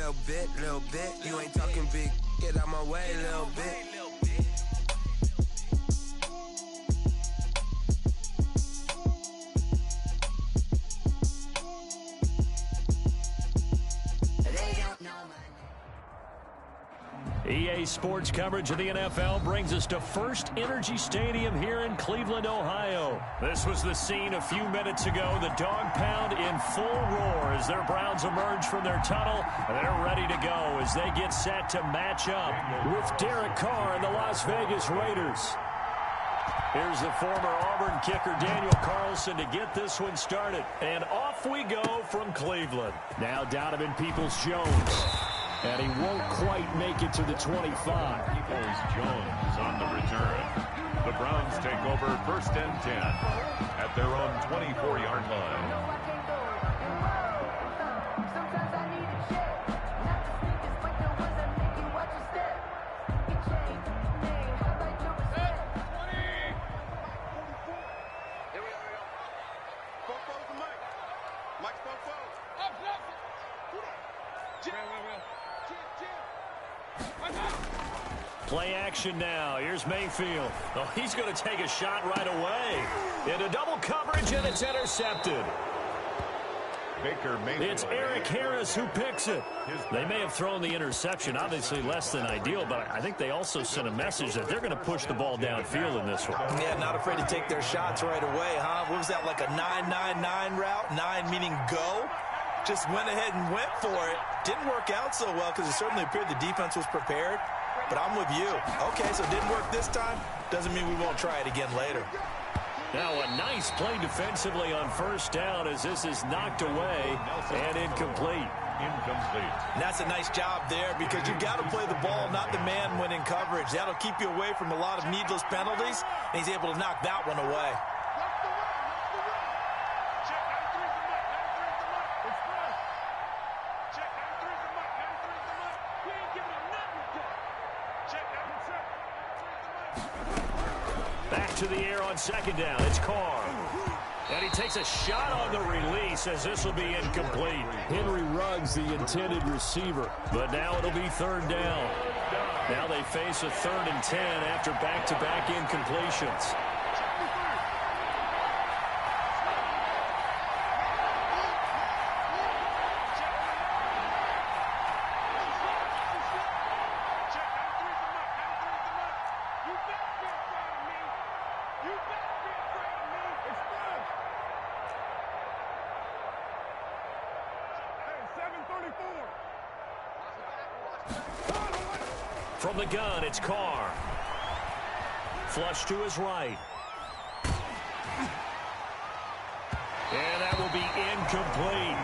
little bit. You ain't talking big, get out my way, little bit. EA Sports coverage of the NFL brings us to First Energy Stadium here in Cleveland, Ohio. This was the scene a few minutes ago. The dog pound in full roar as their Browns emerge from their tunnel. They're ready to go as they get set to match up with Derek Carr and the Las Vegas Raiders. Here's the former Auburn kicker Daniel Carlson to get this one started. And off we go from Cleveland. Now Donovan Peoples-Jones. And he won't quite make it to the 25. Peoples-Jones on the return. The Browns take over 1st and 10 at their own 24-yard line. Play action now. Here's Mayfield. Oh, he's going to take a shot right away. Into double coverage, and it's intercepted. Baker Mayfield. It's Eric Harris who picks it. They may have thrown the interception, obviously less than ideal, but I think they also sent a message that they're going to push the ball downfield in this one. Yeah, not afraid to take their shots right away, huh? What was that, like a 9-9-9 route? 9 meaning go? Just went ahead and went for it. Didn't work out so well because it certainly appeared the defense was prepared. But I'm with you. Okay, so it didn't work this time. Doesn't mean we won't try it again later. Now a nice play defensively on first down as this is knocked away and incomplete. And that's a nice job there because you've got to play the ball, not the man when in coverage. That'll keep you away from a lot of needless penalties, and he's able to knock that one away. To the air on second down. It's Carr. And he takes a shot on the release as this will be incomplete. Henry Ruggs, the intended receiver. But now it'll be third down. Now they face a 3rd and 10 after back-to-back incompletions. From the gun, it's Carr. Flush to his right. And that will be incomplete.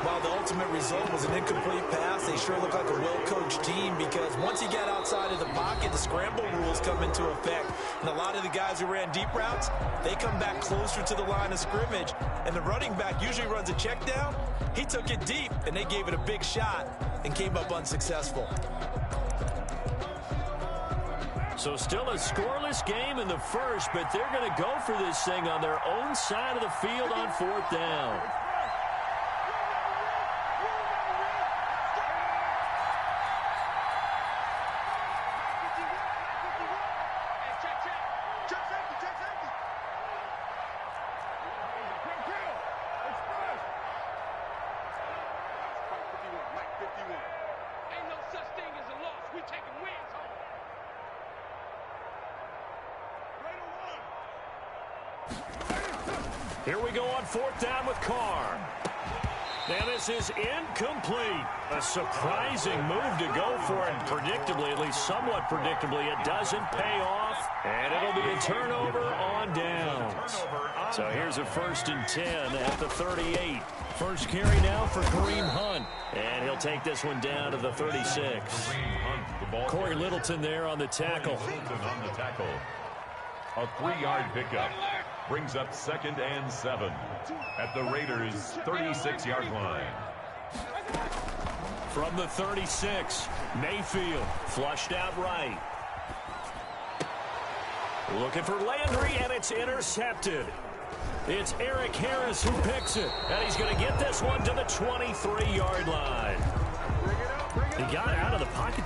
While the ultimate result was an incomplete pass, they sure look like a well-coached team because once he got outside of the pocket, the scramble rules come into effect. And a lot of the guys who ran deep routes, they come back closer to the line of scrimmage. And the running back usually runs a check down. He took it deep, and they gave it a big shot and came up unsuccessful. So still a scoreless game in the first, but they're going to go for this thing on their own side of the field on 4th down. Here we go on 4th down with Carr. And this is incomplete. A surprising move to go for it. Predictably, at least somewhat predictably, it doesn't pay off. And it'll be a turnover on downs. So here's a 1st and 10 at the 38. First carry now for Kareem Hunt. And he'll take this one down to the 36. Corey Littleton there on the tackle. A 3-yard pickup. Brings up 2nd and 7 at the Raiders' 36-yard line. From the 36, Mayfield flushed out right. Looking for Landry, and it's intercepted. It's Eric Harris who picks it, and he's going to get this one to the 23-yard line.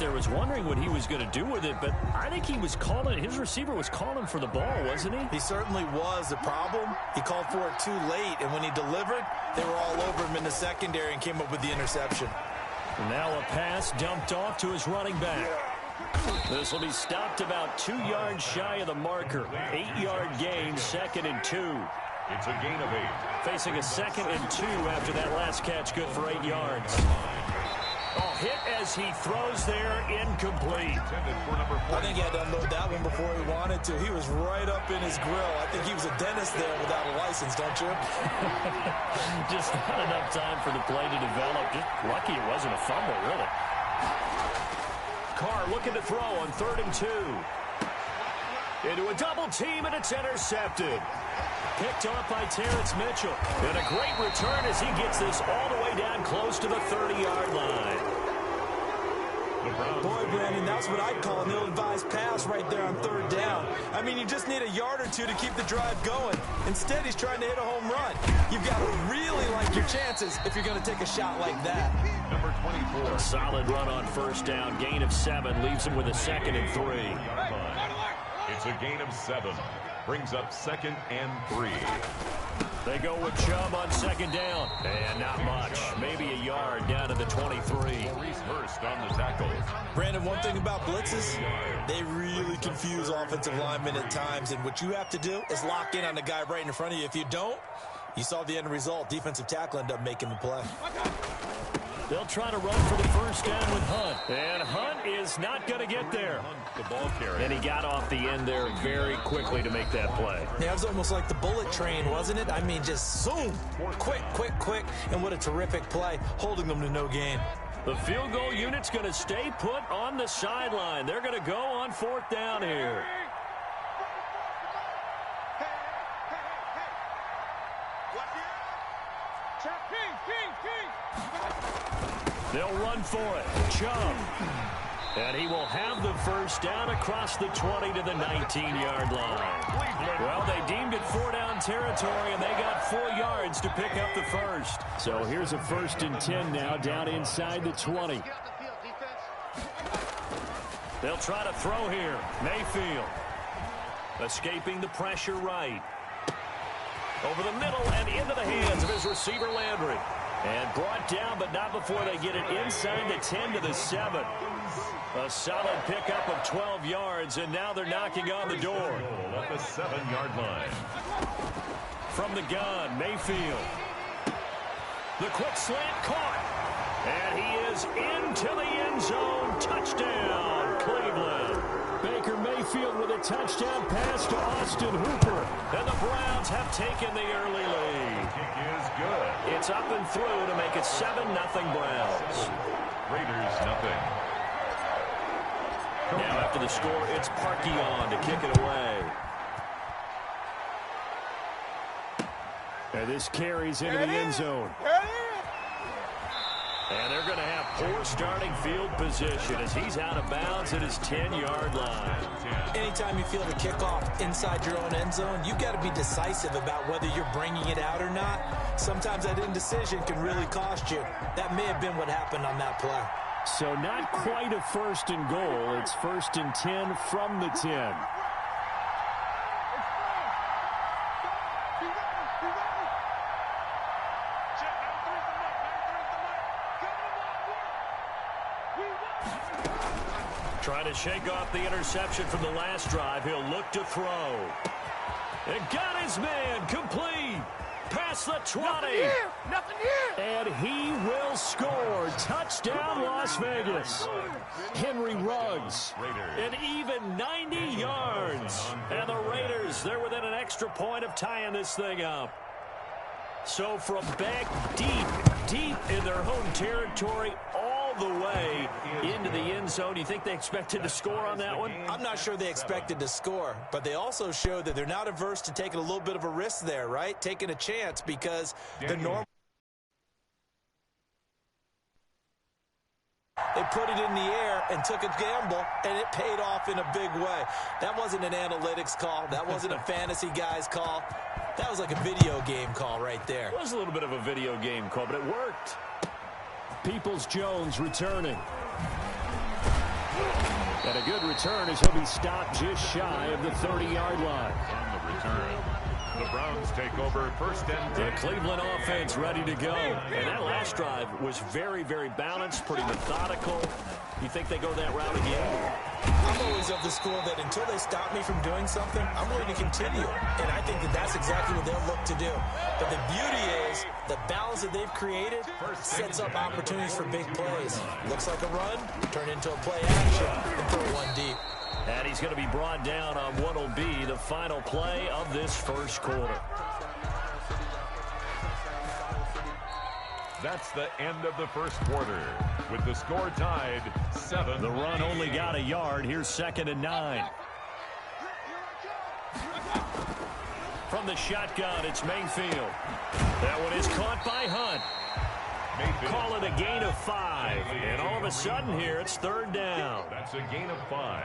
there was wondering what he was going to do with it, but I think he was calling, his receiver was calling for the ball, wasn't he? He certainly was. The problem, he called for it too late, and when he delivered, they were all over him in the secondary and came up with the interception. And now a pass dumped off to his running back. This will be stopped about 2 yards shy of the marker. 8-yard gain, 2nd and 2. It's a gain of 8. Facing a 2nd and 2 after that last catch, good for 8 yards. Oh, hit as he throws there, incomplete. I think he had to unload that one before he wanted to. He was right up in his grill. I think he was a dentist there without a license, don't you? Just not enough time for the play to develop. Just lucky it wasn't a fumble, really. Carr looking to throw on 3rd and 2. Into a double team, and it's intercepted. Picked off by Terrence Mitchell. And a great return as he gets this all the way down close to the 30-yard line. Boy, Brandon, that's what I'd call an ill-advised pass right there on 3rd down. I mean, you just need a yard or two to keep the drive going. Instead, he's trying to hit a home run. You've got to really like your chances if you're going to take a shot like that. Number 24. A solid run on 1st down. Gain of 7 leaves him with a 2nd and 3. It's a gain of 7. Brings up 2nd and 3. They go with Chubb on 2nd down. And not much. Maybe a yard down to the 23. Maurice Hurst on the tackle. Brandon, one thing about blitzes, they really confuse offensive linemen at times. And what you have to do is lock in on the guy right in front of you. If you don't, you saw the end result. Defensive tackle ended up making the play. They'll try to run for the 1st down with Hunt. And Hunt is not going to get there. The ball carrier. And he got off the end there very quickly to make that play. Yeah, it was almost like the bullet train, wasn't it? I mean, just zoom. Quick, quick, quick. And what a terrific play, holding them to no gain. The field goal unit's going to stay put on the sideline. They're going to go on 4th down here. They'll run for it. Chubb. And he will have the 1st down across the 20 to the 19-yard line. Well, they deemed it 4-down territory, and they got 4 yards to pick up the 1st. So here's a 1st and 10 now down inside the 20. They'll try to throw here. Mayfield. Escaping the pressure right. Over the middle and into the hands of his receiver Landry. And brought down, but not before they get it inside the 10 to the 7. A solid pickup of 12 yards, and now they're knocking on the door. At the 7-yard line. From the gun, Mayfield. The quick slant caught. And he is into the end zone. Touchdown, Cleveland. Baker Mayfield with a touchdown pass to Austin Hooper. And the Browns have taken the early lead. Kick is good. It's up and through to make it 7-0 Browns. Raiders nothing. Now after the score, it's Parkey on to kick it away. And this carries into the end zone. And they're going to have poor starting field position as he's out of bounds at his 10-yard line. Anytime you feel the kickoff inside your own end zone, you've got to be decisive about whether you're bringing it out or not. Sometimes that indecision can really cost you. That may have been what happened on that play. So not quite a 1st and goal. It's 1st and 10 from the 10. Trying to shake off the interception from the last drive. He'll look to throw. And got his man complete. Past the 20. Nothing here. And he will score. Touchdown, Las Vegas. Henry Ruggs. An even 90 yards. And the Raiders, they're within an extra point of tying this thing up. So from back deep in their home territory, all the way into the end zone. You think they expected to score on that one? I'm not sure they expected to score, but they also showed that they're not averse to taking a little bit of a risk there, right? Taking a chance because the normal. They put it in the air and took a gamble, and it paid off in a big way. That wasn't an analytics call. That wasn't a fantasy guy's call. That was like a video game call right there. It was a little bit of a video game call, but it worked. Peoples-Jones returning. And a good return as he'll be stopped just shy of the 30-yard line. On the return, the Browns take over first and 10. The Cleveland offense ready to go. And that last drive was very, very balanced, pretty methodical. You think they go that route again? I'm always of the school that until they stop me from doing something, I'm going to continue. And I think that that's exactly what they'll look to do. But the beauty is the balance that they've created sets up opportunities for big plays. Looks like a run, turn into a play action, and throw one deep. And he's going to be brought down on what will be the final play of this first quarter. That's the end of the first quarter, with the score tied 7. The run only got a yard. Here's 2nd and 9. From the shotgun, it's Mayfield. That one is caught by Hunt. Mayfield. Call it a gain of 5. And all of a sudden here, it's 3rd down. That's a gain of 5.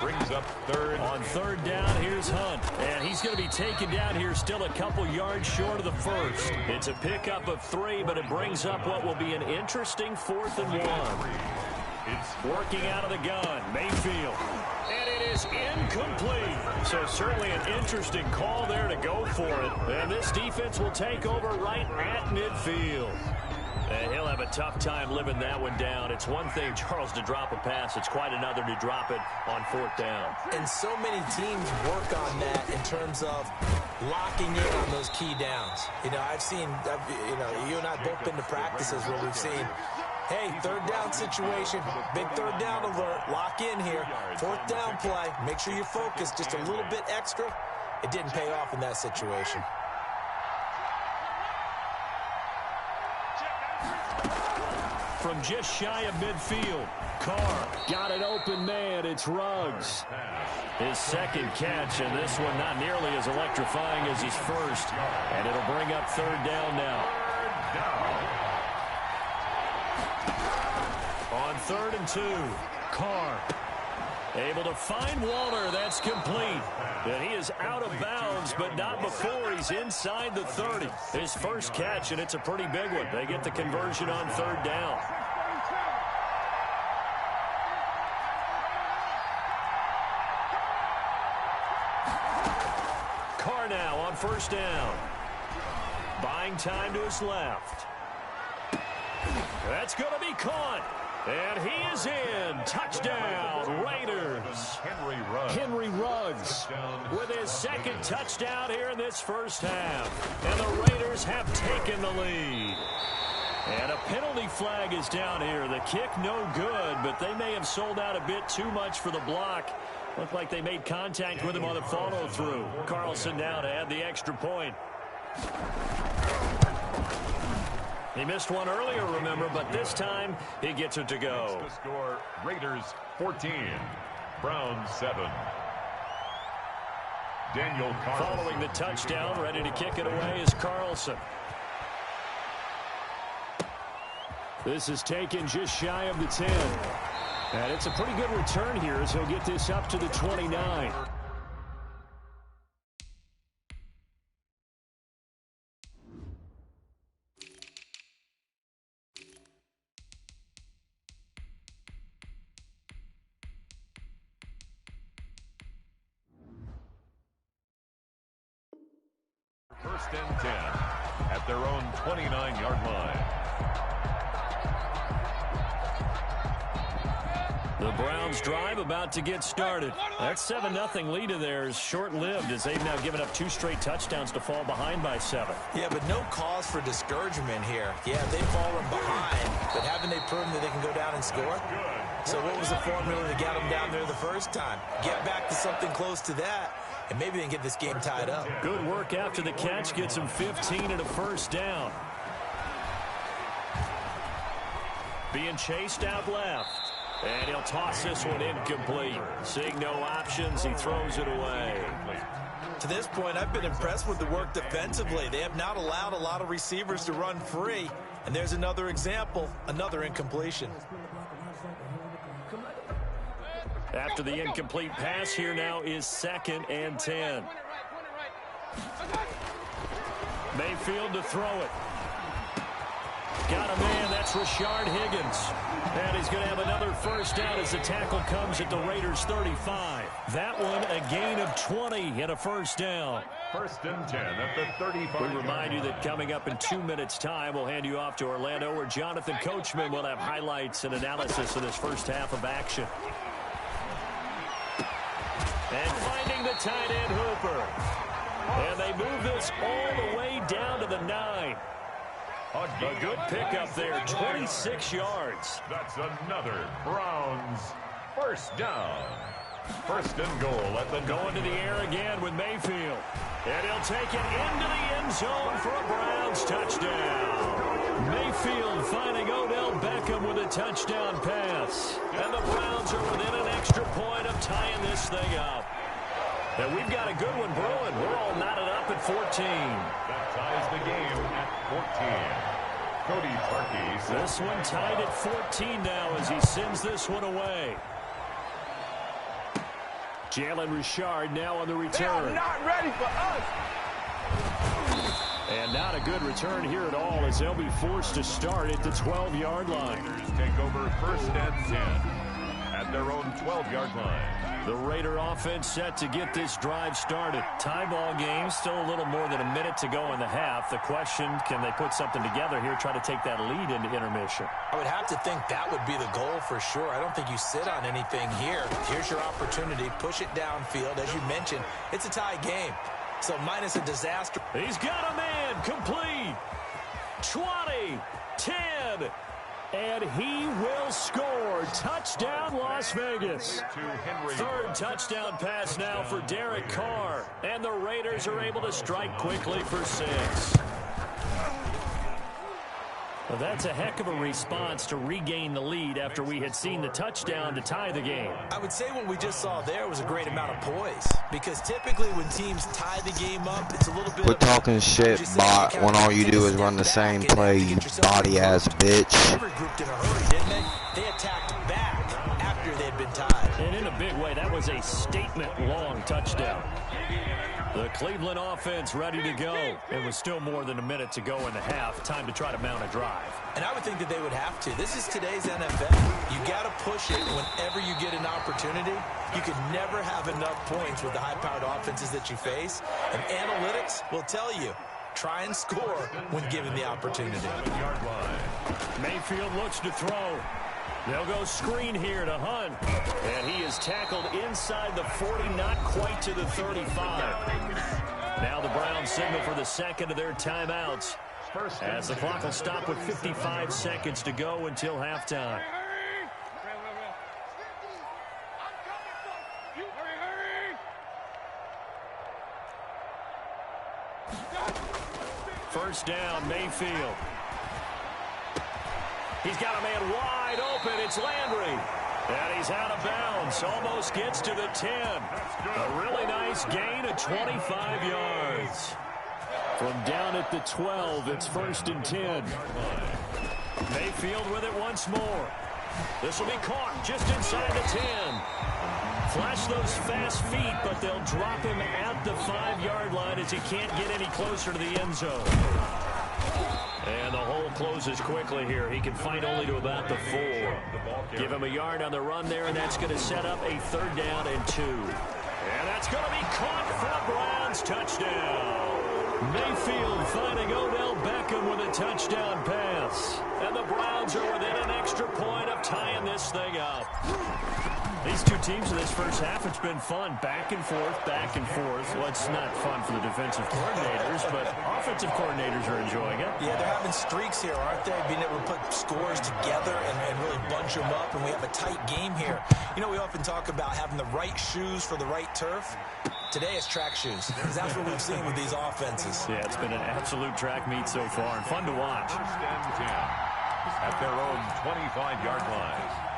Brings up 3rd. On 3rd down, here's Hunt. And he's going to be taken down here still a couple yards short of the first. It's a pickup of 3, but it brings up what will be an interesting 4th and 1. It's Working out of the gun, Mayfield. And it is incomplete. So certainly an interesting call there to go for it. And this defense will take over right at midfield. And he'll have a tough time living that one down. It's one thing, Charles, to drop a pass. It's quite another to drop it on 4th down. And so many teams work on that in terms of locking in on those key downs. You know, you and I have both been to practices where we've seen, hey, 3rd down situation, big 3rd down alert, lock in here, 4th down play, make sure you're focused just a little bit extra. It didn't pay off in that situation. From just shy of midfield, Carr got an open man. It's Ruggs. His 2nd catch, and this one not nearly as electrifying as his first. And it'll bring up 3rd down now. On 3rd and 2, Carr able to find Waller. That's complete. And he is out of bounds, but not before he's inside the 30. His first catch, and it's a pretty big one. They get the conversion on 3rd down. Carr now on 1st down. Buying time to his left. That's going to be caught. And he is in. Touchdown, Raiders. Henry Ruggs with his 2nd touchdown here in this first half. And the Raiders have taken the lead. And a penalty flag is down here. The kick no good, but they may have sold out a bit too much for the block. Looked like they made contact with him on the follow-through. Carlson now to add the extra point. He missed one earlier, remember, but this time he gets it to go. The score, Raiders 14, Browns 7. Daniel Carlson. Following the touchdown, ready to kick it away is Carlson. This is taken just shy of the 10. And it's a pretty good return here as he'll get this up to the 29. First and 10 at their own 29-yard line. The Browns drive about to get started. That 7-0 lead of theirs short-lived as they've now given up 2 straight touchdowns to fall behind by 7. Yeah, but no cause for discouragement here. Yeah, they've fallen behind, but haven't they proven that they can go down and score? So what was the formula to get them down there the first time? Get back to something close to that, and maybe they can get this game tied up. Good work after the catch. Gets him 15 and a first down. Being chased out left. And he'll toss this one incomplete. Seeing no options, he throws it away. To this point, I've been impressed with the work defensively. They have not allowed a lot of receivers to run free. And there's another example, another incompletion. After the incomplete pass, here now is 2nd and 10. Mayfield to throw it. Got a man, that's Rashard Higgins. And he's going to have another first down as the tackle comes at the Raiders' 35. That one, a gain of 20 and a first down. First and 10 at the 35. We remind you that coming up in 2 minutes' time, we'll hand you off to Orlando, where Jonathan Coachman will have highlights and analysis of this first half of action. And finding the tight end Hooper. And they move this all the way down to the 9. A good pickup there, 26 yards. That's another Browns first down. First and goal at the going to the air again with Mayfield. And he'll take it into the end zone for a Browns touchdown. Mayfield finding Odell Beckham with a touchdown pass. And the Browns are within an extra point of tying this thing up. And we've got a good one brewing. We're all knotted up at 14. That ties the game at 14. Cody Parkey. This one tied at 14 now as he sends this one away. Jalen Richard now on the return. They are not ready for us. And not a good return here at all as they'll be forced to start at the 12-yard line. Raiders take over first and 10 at their own 12-yard line. The Raider offense set to get this drive started. Tie ball game, still a little more than a minute to go in the half. The question, can they put something together here, try to take that lead into intermission? I would have to think that would be the goal for sure. I don't think you sit on anything here. Here's your opportunity. Push it downfield. As you mentioned, it's a tie game. So minus a disaster. He's got a man complete. 20, 10. And he will score. Touchdown, Las Vegas. Third touchdown pass now for Derek Carr. And the Raiders are able to strike quickly for 6. Well, that's a heck of a response to regain the lead after we had seen the touchdown to tie the game. I would say what we just saw there was a great amount of poise. Because typically when teams tie the game up, it's a little bit... Quit talking shit, bot, when all you do is run the same play, you body-ass bitch. They regrouped in a hurry, didn't they? They attacked back after they'd been tied. And in a big way, that was a statement-long touchdown. The Cleveland offense ready to go. It was still more than a minute to go in the half. Time to try to mount a drive. And I would think that they would have to. This is today's NFL. You got to push it whenever you get an opportunity. You can never have enough points with the high-powered offenses that you face. And analytics will tell you, try and score when given the opportunity. Mayfield looks to throw. They'll go screen here to Hunt. And he is tackled inside the 40, not quite to the 35. Now the Browns signal for the second of their timeouts, as the clock will stop with 55 seconds to go until halftime. First down, Mayfield. He's got a man wide open. It's Landry. And he's out of bounds. Almost gets to the 10. A really nice gain of 25 yards. From down at the 12, it's first and 10. Mayfield with it once more. This will be caught just inside the 10. Flash those fast feet, but they'll drop him at the 5-yard line as he can't get any closer to the end zone. And the hole closes quickly here. He can fight only to about the 4. Give him a yard on the run there, and that's going to set up a 3rd down and 2. And that's going to be caught for a Browns touchdown. Mayfield finding Odell Beckham with a touchdown pass. And the Browns are within an extra point of tying this thing up. These two teams in this first half, it's been fun. Back and forth, back and forth. Well, it's not fun for the defensive coordinators, but offensive coordinators are enjoying it. Yeah, they're having streaks here, aren't they? Being able to put scores together and really bunch them up, and we have a tight game here. You know, we often talk about having the right shoes for the right turf. Today it's track shoes, because that's what we've seen with these offenses. Yeah, it's been an absolute track meet so far, and fun to watch. First and 10 at their own 25-yard line.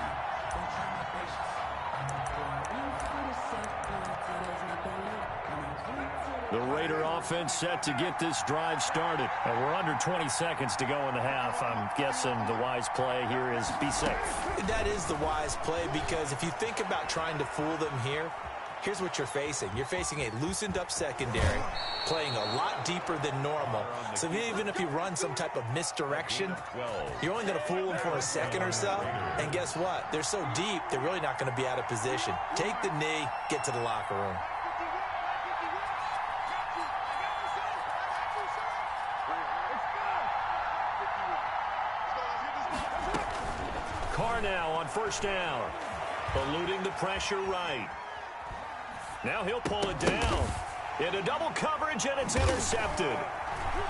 The Raider offense set to get this drive started. And we're under 20 seconds to go in the half. I'm guessing the wise play here is be safe. That is the wise play, because if you think about trying to fool them here, here's what you're facing. You're facing a loosened up secondary, playing a lot deeper than normal. So even if you run some type of misdirection, you're only going to fool them for a second or so. And guess what? They're so deep, they're really not going to be out of position. Take the knee, get to the locker room. Carr now on first down. Eluding the pressure right. Now he'll pull it down. Into double coverage, and it's intercepted.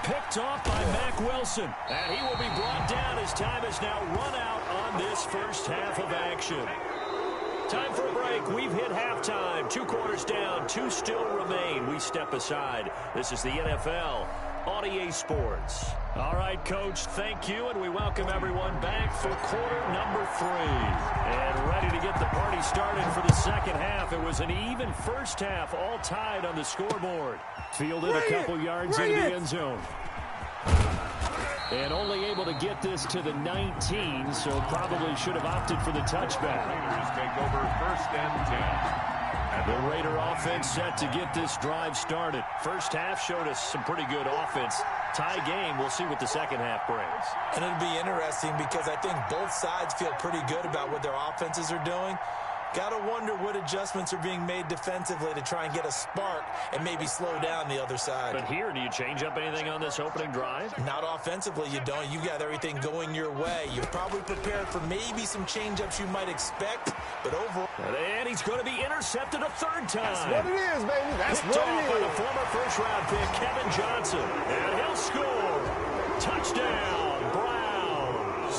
Picked off by Mack Wilson. And he will be brought down as time is now run out on this first half of action. Time for a break. We've hit halftime. 2 quarters down. 2 still remain. We step aside. This is the NFL on EA Sports. All right, Coach, thank you, and we welcome everyone back for quarter number 3. And ready to get the party started for the second half. It was an even first half, all tied on the scoreboard. Fielded a couple yards into the end zone. And only able to get this to the 19, so probably should have opted for the touchback. Raiders take over first and 10. The Raider offense set to get this drive started. First half showed us some pretty good offense. Tie game. We'll see what the second half brings. And it'll be interesting because I think both sides feel pretty good about what their offenses are doing. Got to wonder what adjustments are being made defensively to try and get a spark and maybe slow down the other side. But here, do you change up anything on this opening drive? Not offensively, you don't. You got everything going your way. You're probably prepared for maybe some change-ups you might expect, but overall... And he's going to be intercepted a third time. That's what it is, baby. That's Picked what off it by is. the former first-round pick, Kevin Johnson. And he'll score. Touchdown, Browns.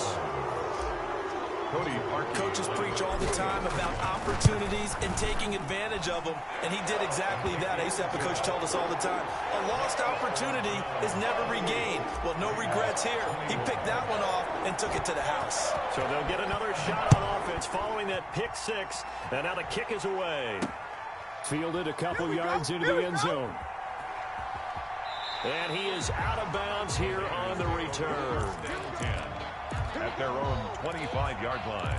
Cody Parkey. Coaches preach all the time about opportunities and taking advantage of them, and he did exactly that. I used to have a coach told us all the time, a lost opportunity is never regained. Well, no regrets here. He picked that one off and took it to the house. So they'll get another shot on offense following that pick 6, and now the kick is away. Fielded a couple yards into the end zone. And he is out of bounds here on the return. First and 10 at their own 25-yard line.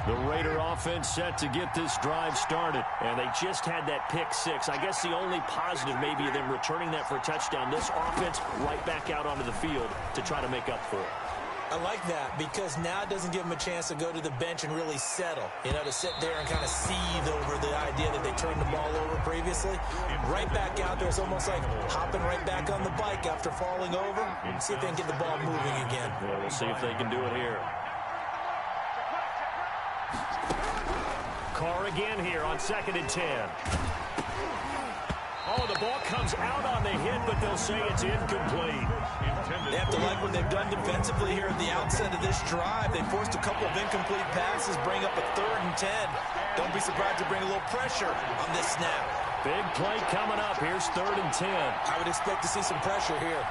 The Raider offense set to get this drive started, and they just had that pick 6. I guess the only positive maybe of them returning that for a touchdown. This offense right back out onto the field to try to make up for it. I like that because now it doesn't give them a chance to go to the bench and really settle, you know, to sit there and kind of seethe over the idea that they turned the ball over previously. Right back out there, it's almost like hopping right back on the bike after falling over and see if they can get the ball moving again. Well, we'll see if they can do it here. Carr again here on 2nd and 10. Oh, the ball comes out on the hit, but they'll say it's incomplete. They have to like what they've done defensively here at the outset of this drive. They forced a couple of incomplete passes, bring up a 3rd and 10. Don't be surprised to bring a little pressure on this snap. Big play coming up. Here's 3rd and 10. I would expect to see some pressure here.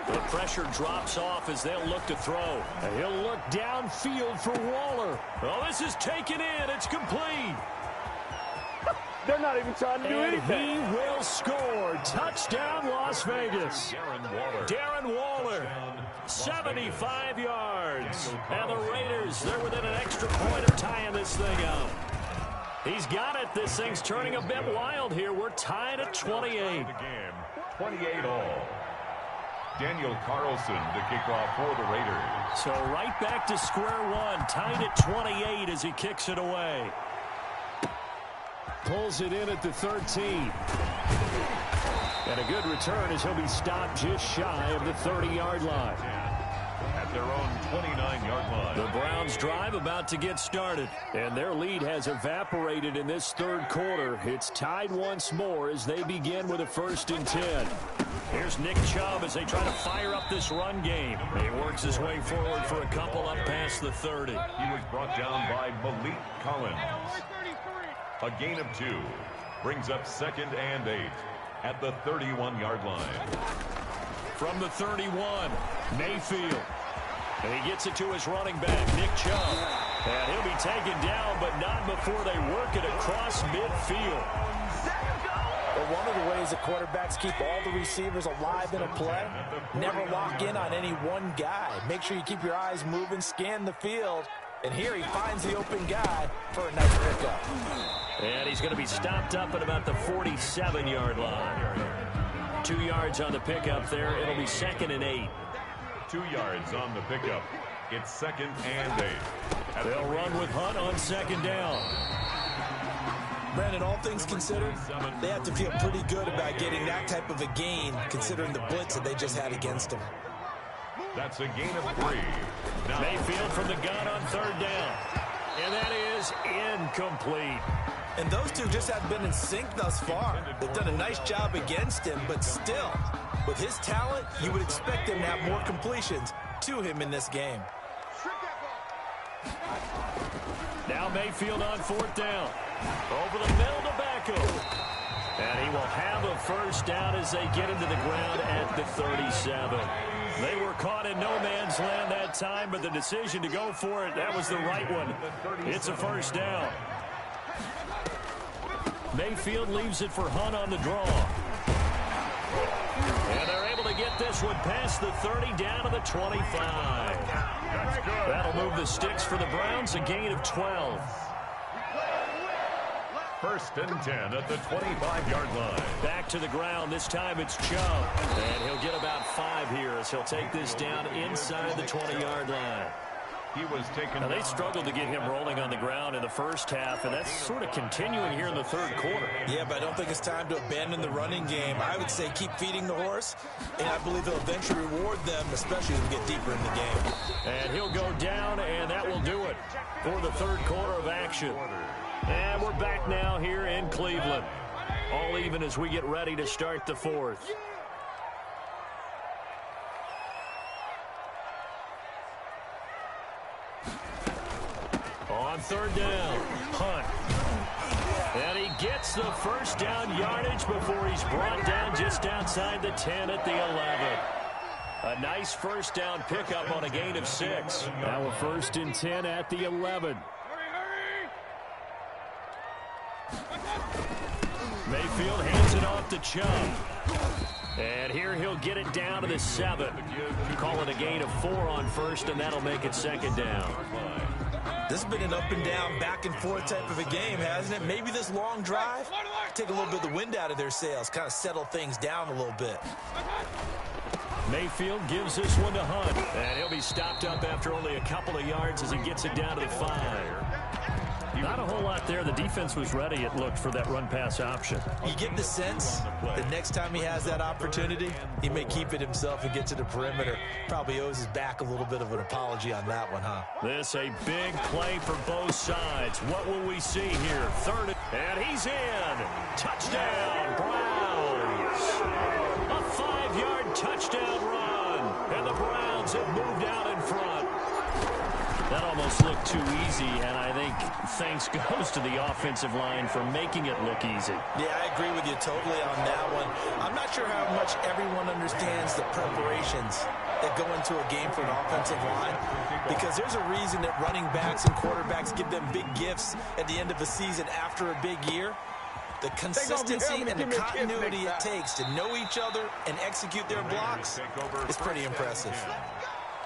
The pressure drops off as they'll look to throw. And he'll look downfield for Waller. Oh, this is taken in. It's complete. They're not even trying to do anything. He will score. Touchdown, Las Vegas. Darren Waller, 75 yards. And the Raiders, they're within an extra point of tying this thing up. He's got it. This thing's turning a bit wild here. We're tied at 28. The game, 28 all. Daniel Carlson to kick off for the Raiders. So right back to square one, tied at 28 as he kicks it away. Pulls it in at the 13. And a good return as he'll be stopped just shy of the 30-yard line. At their own 29-yard line. The Browns drive about to get started, and their lead has evaporated in this 3rd quarter. It's tied once more as they begin with a 1st and 10. Here's Nick Chubb as they try to fire up this run game. He works his way forward for a couple up past the 30. He was brought down by Malik Collins. A gain of 2 brings up 2nd and 8 at the 31-yard line. From the 31, Mayfield. And he gets it to his running back, Nick Chubb. And he'll be taken down, but not before they work it across midfield. Well, one of the ways ways that quarterbacks keep all the receivers alive in a play. Never lock in on any one guy. Make sure you keep your eyes moving, scan the field. And here he finds the open guy for a nice pickup. And he's going to be stopped up at about the 47-yard line. 2 yards on the pickup there. It'll be 2nd and 8. 2 yards on the pickup. It's 2nd and 8. They'll run with Hunt on 2nd down. Brandon, all things considered, they have to feel pretty good about getting that type of a gain, considering the blitz that they just had against them. That's a gain of 3. Now Mayfield from the gun on 3rd down. And that is incomplete. And those two just have been in sync thus far. They've done a nice job against him, but still, with his talent, you would expect him to have more completions to him in this game. Now Mayfield on 4th down. Over the middle to Beckham. And he will have a first down as they get into the ground at the 37. They were caught in no man's land that time, but the decision to go for it, that was the right one. It's a first down. Mayfield leaves it for Hunt on the draw. And they're able to get this one past the 30 down to the 25. That'll move the sticks for the Browns, a gain of 12. 1st and 10 at the 25-yard line. Back to the ground. This time it's Chubb. And he'll get about 5 here as he'll take this down inside the 20-yard line. He was taken. Now, they struggled to get him rolling on the ground in the first half, and that's sort of continuing here in the 3rd quarter. Yeah, but I don't think it's time to abandon the running game. I would say keep feeding the horse, and I believe it'll eventually reward them, especially as we get deeper in the game. And he'll go down, and that will do it for the 3rd quarter of action. And we're back now here in Cleveland. All even as we get ready to start the 4th. On 3rd down, Hunt. And he gets the first down yardage before he's brought down just outside the 10 at the 11. A nice first down pickup on a gain of 6. Now a 1st and 10 at the 11. Mayfield hands it off to Chubb. And here he'll get it down to the 7. Call it a gain of 4 on 1st, and that'll make it 2nd down. This has been an up and down, back and forth type of a game, hasn't it? Maybe this long drive, take a little bit of the wind out of their sails, kind of settle things down a little bit. Mayfield gives this one to Hunt. And he'll be stopped up after only a couple of yards as he gets it down to the 5. Not a whole lot there. The defense was ready, it looked, for that run-pass option. You get the sense that next time he has that opportunity, he may keep it himself and get to the perimeter. Probably owes his back a little bit of an apology on that one, huh? This a big play for both sides. What will we see here? 3rd, and he's in. Touchdown, Browns. A 5-yard touchdown run. And the Browns have moved out in front. That almost looked too easy, and I think thanks goes to the offensive line for making it look easy. Yeah, I agree with you totally on that one. I'm not sure how much everyone understands the preparations that go into a game for an offensive line, because there's a reason that running backs and quarterbacks give them big gifts at the end of a season after a big year. The consistency and the continuity it takes to know each other and execute their blocks is pretty impressive.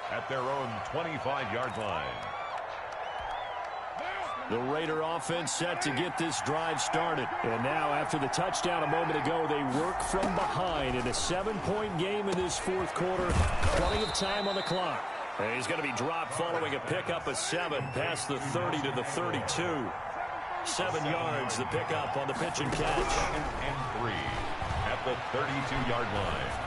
At their own 25-yard line. The Raider offense set to get this drive started. And now, after the touchdown a moment ago, they work from behind in a 7-point game in this 4th quarter. Plenty of time on the clock. And he's going to be dropped following a pickup of 7 past the 30 to the 32. 7 yards, the pickup on the pitch and catch. 2nd and 3 at the 32-yard line.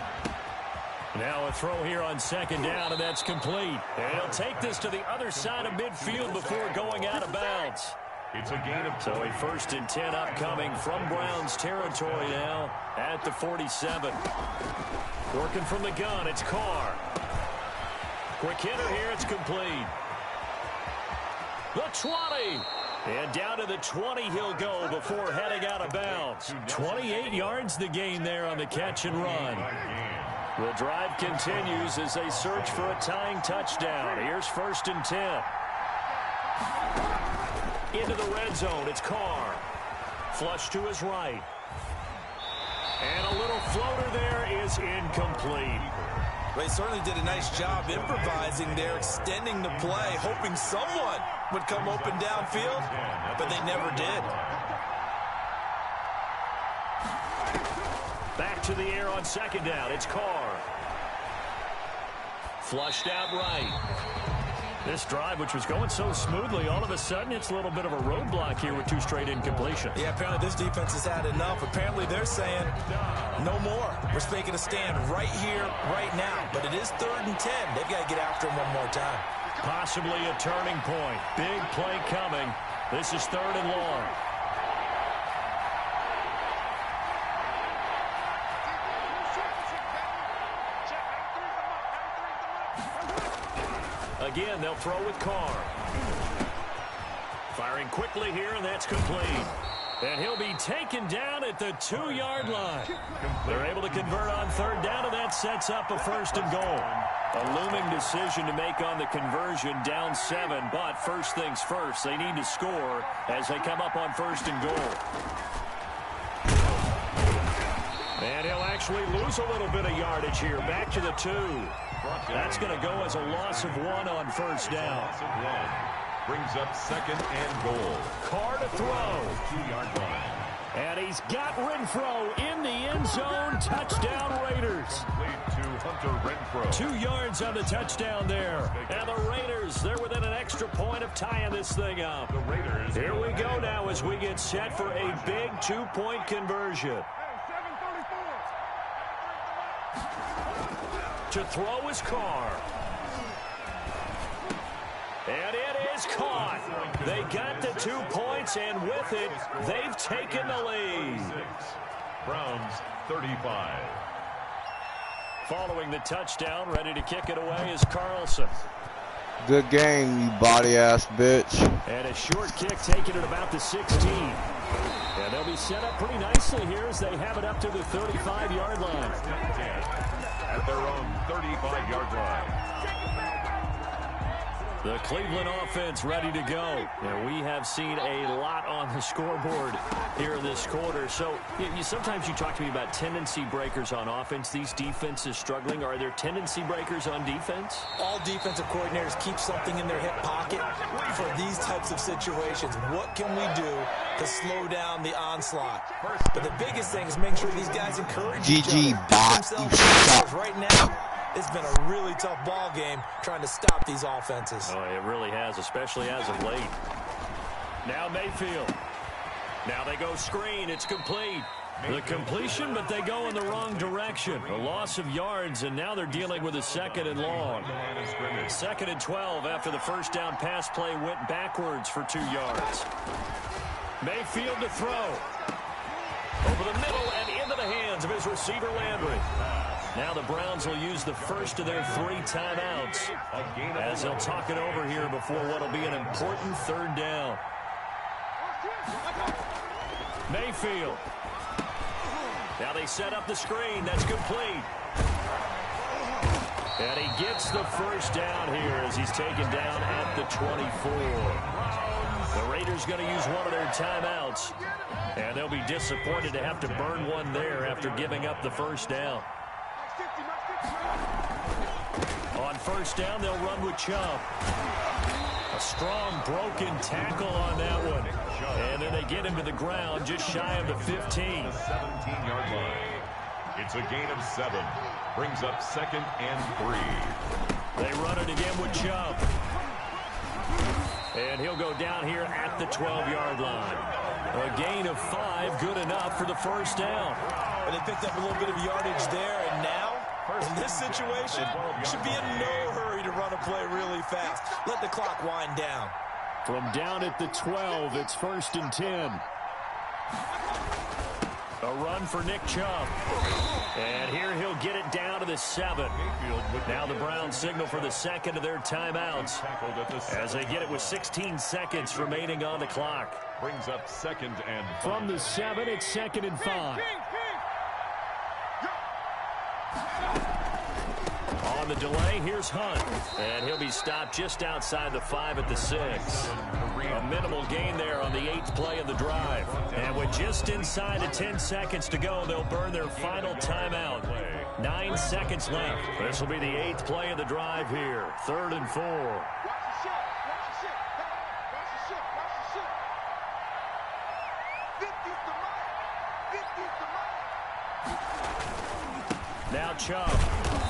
Now a throw here on 2nd down, and that's complete. And he'll take this to the other side of midfield before going out of bounds. It's a gain of 2. So a 1st and 10 upcoming from Browns territory now at the 47. Working from the gun, it's Carr. Quick hitter here, it's complete. The 20. And down to the 20 he'll go before heading out of bounds. 28 yards the gain there on the catch and run. The drive continues as they search for a tying touchdown. Here's 1st and 10. Into the red zone, it's Carr. Flush to his right. And floater there is incomplete. They certainly did a nice job improvising there, extending the play, hoping someone would come open downfield, but they never did. Back to the air on second down. It's Carr. Flushed out right. This drive, which was going so smoothly, all of a sudden it's a little bit of a roadblock here with 2 straight incompletion. Yeah, apparently this defense has had enough. Apparently they're saying, no more. We're making a stand right here, right now. But it is 3rd and 10. They've got to get after him one more time. Possibly a turning point. Big play coming. This is 3rd and long. Again, they'll throw with Carr. Firing quickly here, and that's complete. And he'll be taken down at the 2-yard line. They're able to convert on 3rd down, and that sets up a 1st and goal. A looming decision to make on the conversion, down 7, but first things first, they need to score as they come up on 1st and goal. And he'll actually lose a little bit of yardage here, back to the 2. That's going to go as a loss of 1 on 1st down. Brings up 2nd and goal. Carr to throw. 2-yard line. And he's got Renfro in the end zone. Touchdown Raiders. Complete to Hunter Renfro. 2 yards on the touchdown there. And the Raiders, they're within an extra point of tying this thing up. The Raiders. Here we go now as we get set for a big 2-point conversion. To throw is Carr. And it is caught. They got the 2 points, and with it, they've taken the lead. Browns 35. Following the touchdown, ready to kick it away is Carlson. Good game, you body-ass bitch. And a short kick taken at about the 16. And they'll be set up pretty nicely here as they have it up to the 35-yard line. At their own 35-yard line. The Cleveland offense ready to go. And we have seen a lot on the scoreboard here in this quarter. So sometimes you talk to me about tendency breakers on offense. These defenses struggling. Are there tendency breakers on defense? All defensive coordinators keep something in their hip pocket for these types of situations. What can we do to slow down the onslaught? But the biggest thing is making sure these guys encourage each other. bot, you suck. Right now, it's been a really tough ball game trying to stop these offenses. Oh, it really has, especially as of late. Now Mayfield. Now they go screen. It's complete. The completion, but they go in the wrong direction. A loss of yards, and now they're dealing with a 2nd and long. 2nd and 12 after the 1st down pass play went backwards for 2 yards. Mayfield to throw. Over the middle and into the hands of his receiver, Landry. Now the Browns will use the first of their 3 timeouts as they'll talk it over here before what will be an important 3rd down. Mayfield. Now they set up the screen. That's complete. And he gets the 1st down here as he's taken down at the 24. The Raiders going to use one of their timeouts. And they'll be disappointed to have to burn one there after giving up the 1st down. On 1st down, they'll run with Chubb. A strong broken tackle on that one. And then they get him to the ground just shy of the 15. 17-yard line. It's a gain of 7. Brings up 2nd and 3. They run it again with Chubb. And he'll go down here at the 12-yard line. A gain of 5, good enough for the 1st down. And they picked up a little bit of yardage there, and now, in this situation, you should be in no hurry to run a play really fast. Let the clock wind down. From down at the 12, it's 1st and 10. A run for Nick Chubb. And here he'll get it down to the 7. Now the Browns signal for the 2nd of their timeouts as they get it with 16 seconds remaining on the clock. Brings up 2nd and 5. From the 7, it's 2nd and 5. On the delay. Here's Hunt. And he'll be stopped just outside the 5 at the 6. A minimal gain there on the 8th play of the drive. And with just inside of 10 seconds to go, they'll burn their final timeout. 9 seconds left. This will be the 8th play of the drive here. 3rd and 4. Now Chubb.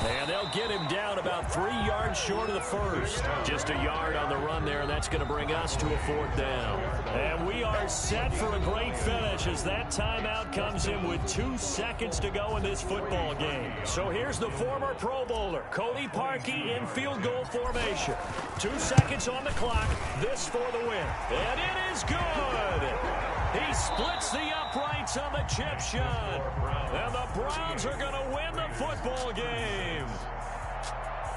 And they'll get him down about 3 yards short of the first. Just a yard on the run there, and that's going to bring us to a 4th down. And we are set for a great finish as that timeout comes in with 2 seconds to go in this football game. So here's the former Pro Bowler, Cody Parkey, in field goal formation. 2 seconds on the clock. This for the win. And it is good. He splits the uprights on the chip shot. And the Browns are going to win the football game.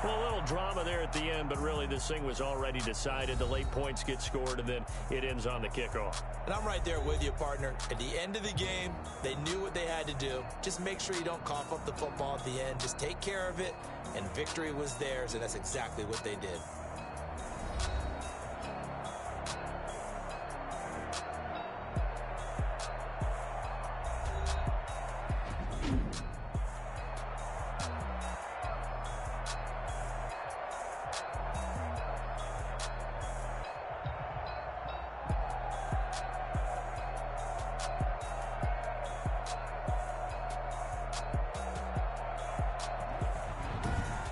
Well, a little drama there at the end, but really this thing was already decided. The late points get scored, and then it ends on the kickoff. And I'm right there with you, partner. At the end of the game, they knew what they had to do. Just make sure you don't cough up the football at the end. Just take care of it, and victory was theirs, and that's exactly what they did.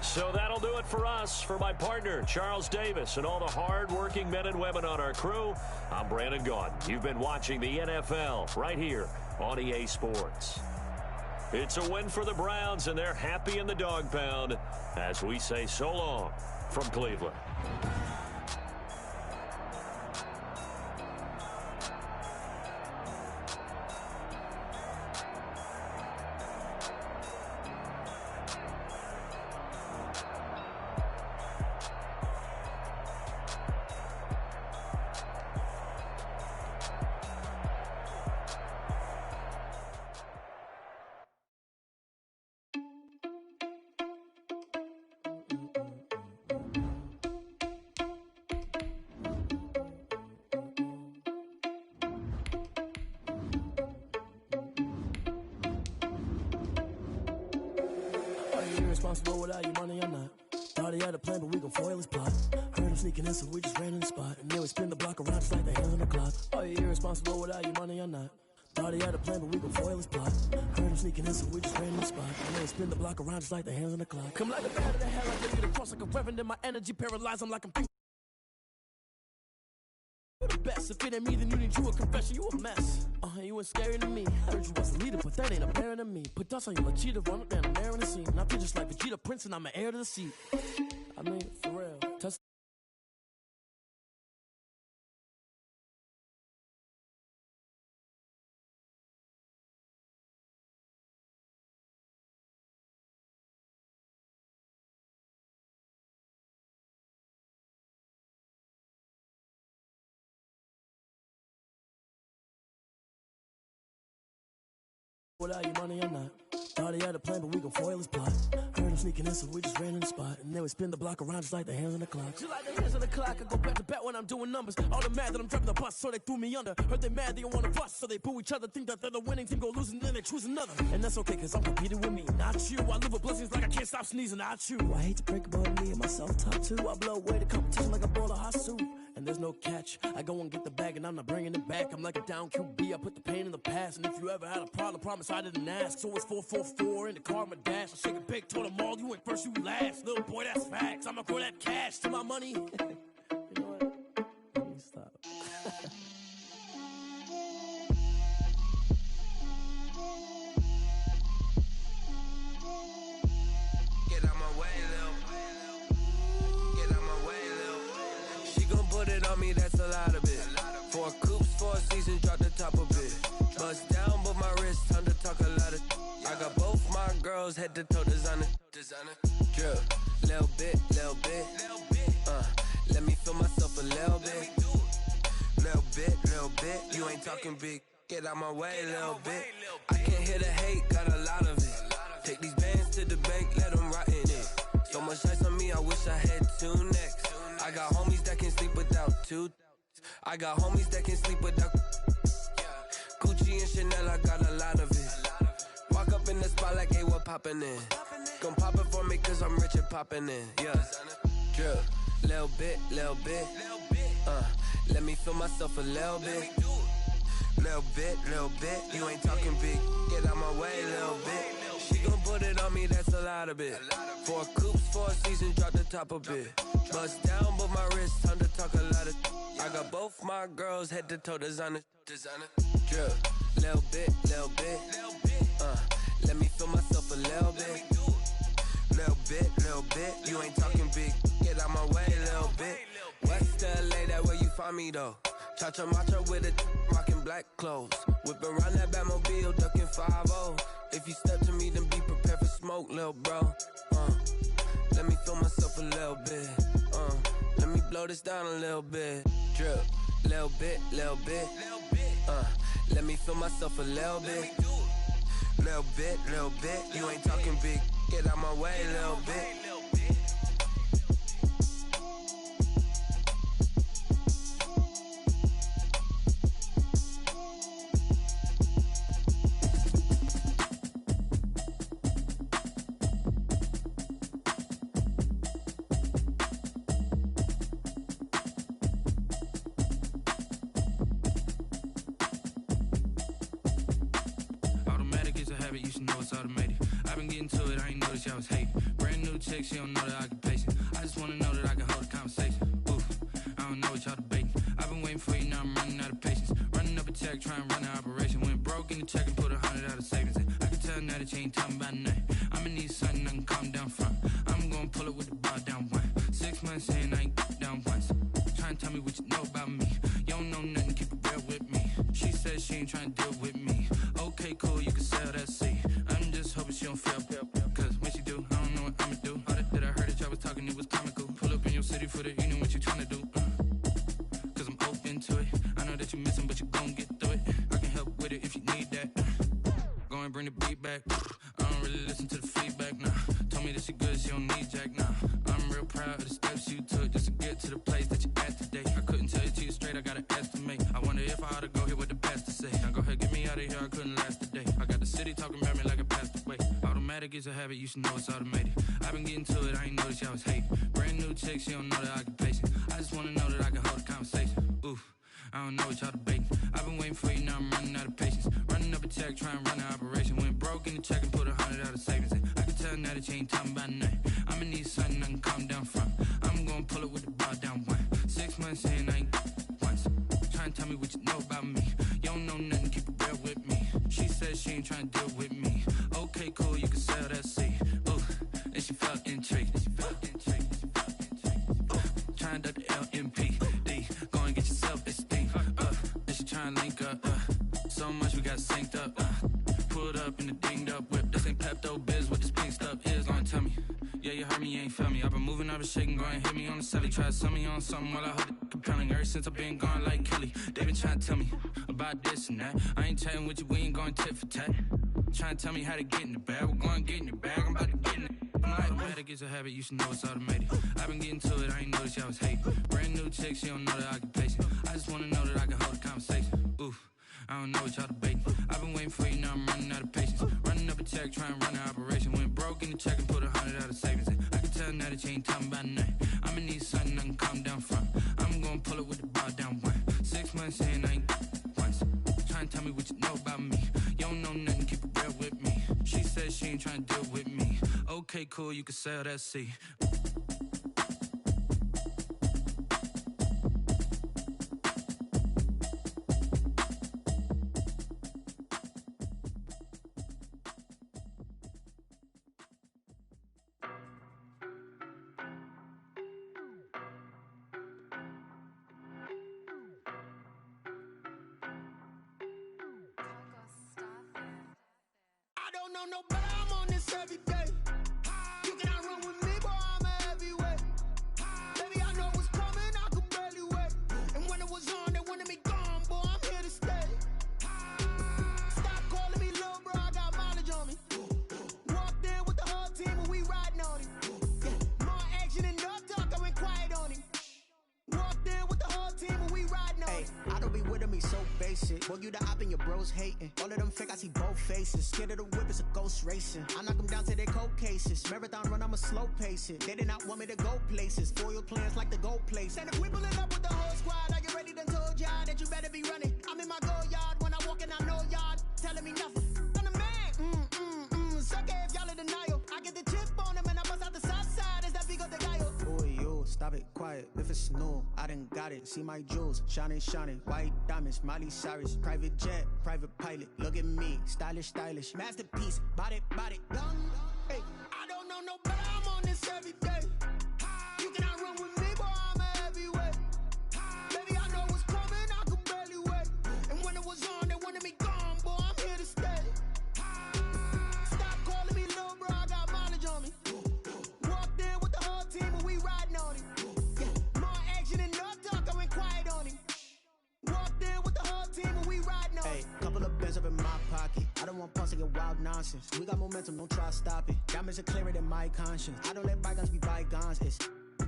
So that'll do it for us. For my partner, Charles Davis, and all the hard-working men and women on our crew, I'm Brandon Gaudin. You've been watching the NFL right here on EA Sports. It's a win for the Browns, and they're happy in the dog pound as we say so long from Cleveland. Responsible without your money or not. Thought he had a plan, but we gon' foil his plot. Heard him sneaking in, so we just ran in the spot. And then we spin the block around just like the hands on the clock. Are you irresponsible without your money or not? Thought he had a plan, but we gon' foil his plot. Heard him sneaking in, so we just ran in the spot. And then we spin the block around just like the hands on the clock. Come like a bat of the hell, I get across like a reverend, and my energy paralyzed. I'm like I'm the best. If it ain't me, then you need you a confession. You a mess. You ain't scary to me. Heard you was a leader, but that ain't apparent to me. Put dust on you, a cheetah, run up down the air in the scene. And I feel just like Vegeta Prince, and I'm an heir to the seat. I mean, for real. Touch. Without your money or not. Thought he had a plan, but we gon' foil his plot. Heard him sneaking in, so we just ran in the spot. And then we spin the block around just like the hands on the clock. Just like the hands on the clock, I go back to back when I'm doing numbers. All the mad that I'm driving the bus, so they threw me under. Heard they mad, they don't wanna bust, so they boo each other. Think that they're the winning team, go losing, then they choose another. And that's okay, cause I'm competing with me, not you. I live with blessings like I can't stop sneezing, not you. I hate to break about me and my self-talk too. I blow away the competition like a bowl of hot soup. And there's no catch. I go and get the bag and I'm not bringing it back. I'm like a down QB. I put the pain in the past. And if you ever had a problem, promise I didn't ask. So it's 4-4-4 in the car, my dash. I shake a big, told them all, you ain't first, you last. Little boy, that's facts. I'ma grow that cash to my money. You know what? Let me stop. Get out my way, Lil. Get out my way, Lil. She gon' put it on me, that's a lot of it. 4 coops, 4 seasons, drop the top of it. Bust down, but my wrist, time to talk a lot of. I got both my girls head to toe designer. Drip, little bit. Let me feel myself a little bit. Little bit. You ain't talking big. Get out my way, little bit. I can't hear the hate, got a lot of it. Take these bands to the bank, let them rot in it. So much I got homies that can sleep without. Gucci and Chanel, I got a lot of it. Walk up in the spot like, hey, what poppin' in? Gon' pop it for me cause I'm rich and poppin' in. Yeah, drip, little bit. Let me feel myself a little bit. Little bit. You ain't talking big. Get out my way, little bit. She gon' put it on me, that's a lot of it. 4 coupes, 4 seasons, drop the top a bit. Bust down, but my wrist, time to talk a lot of. I got both my girls head to toe designer. Drip, little bit. Let me feel myself a little bit. Little bit. You ain't talking big. Get out my way, little bit. West LA, that where you find me though. Cha-cha matcha with a rockin' black clothes. Whip around that Batmobile, ducking 5-0. If you step to me, then be prepared for smoke, lil' bro. Let me feel myself a little bit. Let me blow this down a little bit. Drip, little bit. Let me feel myself a little bit. Little bit. You ain't talking big. Get out my way, little bit. She don't know that I can pace it. I just wanna know that I can hold a conversation. Oof, I don't know what y'all debating. I've been waiting for you, now I'm running out of patience. Running up a check, trying to run an operation. Went broke in the check and put 100 out of savings in. I can tell now that you ain't talking about nothing. I'ma need something I can calm down front. I'm gonna pull it with the bar down one. 6 months in, I ain't down once. Trying to tell me what you know about me. You don't know nothing, keep it real with me. She said she ain't trying to deal with me. Okay, cool, you can sell that seat. I'm just hoping she don't fail. Cause when she do, I don't know what I'ma do. All that I heard that y'all was talking, it was comical. Pull up in your city for the evening, what you trying to do? Cause I'm open to it. I know that you missing, but you gon' get through it. I can help with it if you need that. Go and bring the beat back. I don't really listen to the feedback, nah. Told me that she good, she don't need jack, nah. I'm real proud of the steps you took just to get to the place that you at today. I couldn't tell you to you straight, I gotta estimate. I wonder if I ought to go here with the pastor say. Now go ahead, get me out of here, I couldn't last a day. I got the city talking about me like I passed away. Automatic is a habit, you should know it's automated. I've been getting to it, I ain't noticed y'all was hating. Brand new chick, she don't know that I can pace it. I just wanna know that I can hold a conversation. Oof, I don't know what y'all debating. I've been waiting for you, now I'm running out of patience. Running up a check, trying to run an operation. Went broke in the check and put 100 out of savings in. I can tell now that you ain't talking about nothing. I'ma need something I can calm down from. I'm gonna pull it with the bar down one. 6 months in, I ain't once. Trying to tell me what you know about me. You don't know nothing, keep it real with me. She said she ain't trying to deal with me. Okay, cool, you can sell that seat. Ooh, and she felt intrigued. Trying to the LMPD. Go and get yourself esteem. And she trying to link up. So much we got synced up. Pulled up in the dinged up whip. This ain't Pepto-Biz, what this pink stuff is. Long tell me. Yeah, you heard me, you ain't felt me. I've been moving, I've been shaking, go and hit me on the celly. Try to sell me on something while I hold it compelling. Ever since I've been gone like Kelly, they been trying to tell me about this and that. I ain't chatting with you, we ain't going tit for tat. Trying to tell me how to get in the bag, we're going to get in the bag, I'm about to get in it. Automatic is a habit, you should know it's automated. I've been getting to it, I ain't noticed y'all was hating. Brand new chick, she don't know that I can pace it. I just wanna know that I can hold a conversation. Oof, I don't know what y'all debating. I've been waiting for you, now I'm running out of patience. Running up a check, trying to run an operation. Went broke in the check and put 100 out of savings in. I can tell now that you ain't talking about nothing. I'ma need something I can calm down from. I'm gonna pull it with the bar down one. 6 months in, I ain't once. Trying to tell me what you know about me. You don't know nothing, keep it real with me. She said she ain't trying to deal with me. Okay, cool, you can sell that seat. I don't know no better, I'm on this every day. You cannot run with me, boy, I'm a heavyweight. Baby, I know what's coming, I could barely wait. And when it was on, they wanted me gone, boy, I'm here to stay. Stop calling me little bro, I got mileage on me. Walked in with the whole team and we riding on it. More action and no talk, I went quiet on him. Walked in with the whole team and we riding on it. face it. Boy, you the op and your bros hating. All of them fake, I see both faces. Scared of the whip, it's a ghost racing. I knock them down to their cold cases. Marathon run, I'ma slow pace it. They did not want me to go places. Foil plans like the gold place. And if we pulling up with the whole squad, I get ready done told y'all that you better be running. I'm in my go yard. When I walk in, I know y'all telling me nothing. I'm the man. Suck it if y'all in denial. I get the chip on them and I bust out the south side. Is that big of the guy? Boy, yo, stop it, quiet. If it's new, I done got it. See my jewels, shining, white diamonds, Miley Cyrus, private jet, private pilot. Look at me, stylish, masterpiece, body, young. Hey, I don't know no better. I'm on this every day. You cannot run with me, boy. I'm a heavyweight. Baby, I know what's coming. I could barely wait. And when it was on, they wanted me gone, boy. I'm here to stay. Stop calling me little bro. I got mileage on me. Walked in with the whole team and we riding on it. Yeah, more action and no talk. I went quiet on him. Walked in with the whole team and we riding on it. Hey, couple of bins up in my pocket. I don't want pause to get wild nonsense. We got momentum, don't try to stop it. Diamonds are clearer than my conscience. I don't let bygones be bygones.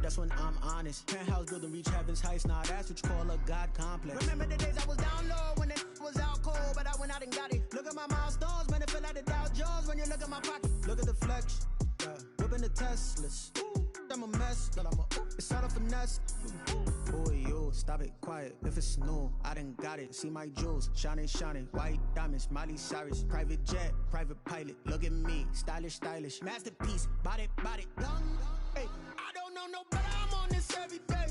That's when I'm honest. Penthouse building reach heaven's heights. Now that's what you call a God complex. Remember the days I was down low when it was out cold, but I went out and got it. Look at my milestones, man, it feel like the Dow Jones when you look at my pocket. Look at the flex, yeah. Whipping the Teslas. I'm a mess, but it's all a finesse. Boy, yo, stop it, quiet. If it's new, I done got it. See my jewels, shining, white diamonds, Miley Cyrus, private jet, private pilot. Look at me, stylish, masterpiece, body, young. Hey, I don't know no better. I'm on this every day.